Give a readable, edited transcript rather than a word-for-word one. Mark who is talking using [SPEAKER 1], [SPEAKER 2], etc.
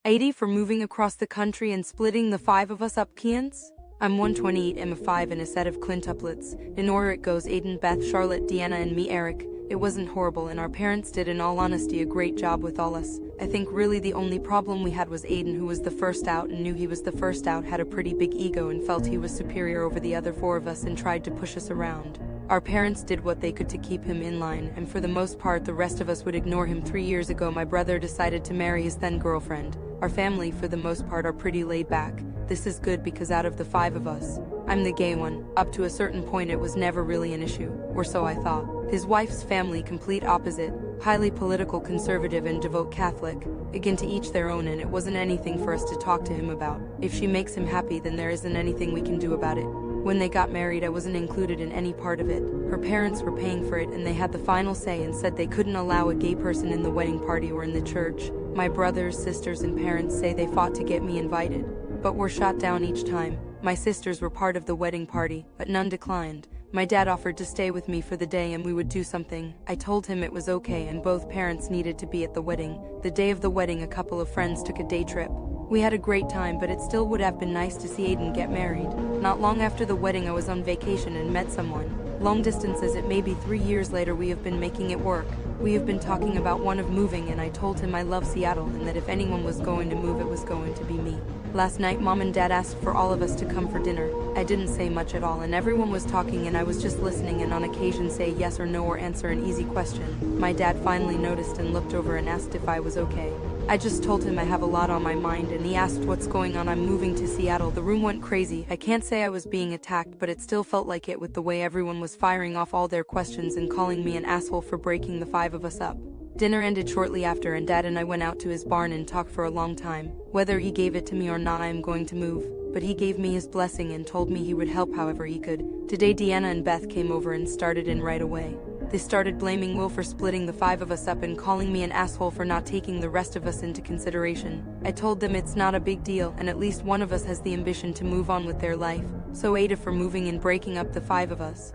[SPEAKER 1] 80 for moving across the country and splitting the five of us up kians? I'm 128 and a 5 in a set of quintuplets. In order it goes Aiden, Beth, Charlotte, Deanna and me Eric. It wasn't horrible and our parents did in all honesty a great job with all us. I think really the only problem we had was Aiden, who was the first out and knew he was the first out, had a pretty big ego and felt he was superior over the other four of us and tried to push us around. Our parents did what they could to keep him in line, and for the most part the rest of us would ignore him. 3 years ago my brother decided to marry his then girlfriend. Our family for the most part are pretty laid back. This is good because out of the five of us, I'm the gay one. Up to a certain point it was never really an issue, or so I thought. His wife's family complete opposite, highly political, conservative and devout Catholic. Again, to each their own, and it wasn't anything for us to talk to him about. If she makes him happy then there isn't anything we can do about it. When they got married I wasn't included in any part of it. Her parents were paying for it and they had the final say and said they couldn't allow a gay person in the wedding party or in the church. My brothers, sisters and parents say they fought to get me invited, but were shot down each time. My sisters were part of the wedding party, but none declined. My dad offered to stay with me for the day and we would do something. I told him it was okay and both parents needed to be at the wedding. The day of the wedding a couple of friends took a day trip. We had a great time, but it still would have been nice to see Aiden get married. Not long after the wedding I was on vacation and met someone. Long distance as it may be, 3 years later we have been making it work. We have been talking about one of moving and I told him I love Seattle and that if anyone was going to move it was going to be me. Last night Mom and Dad asked for all of us to come for dinner. I didn't say much at all and everyone was talking and I was just listening and on occasion say yes or no or answer an easy question. My dad finally noticed and looked over and asked if I was okay. I just told him I have a lot on my mind and he asked what's going on. I'm moving to Seattle. The room went crazy. I can't say I was being attacked, but it still felt like it with the way everyone was firing off all their questions and calling me an asshole for breaking the five of us up. Dinner ended shortly after and Dad and I went out to his barn and talked for a long time. Whether he gave it to me or not I am going to move, but he gave me his blessing and told me he would help however he could. Today Deanna and Beth came over and started in right away. They started blaming Will for splitting the five of us up and calling me an asshole for not taking the rest of us into consideration. I told them it's not a big deal and at least one of us has the ambition to move on with their life, so AITA for moving and breaking up the five of us.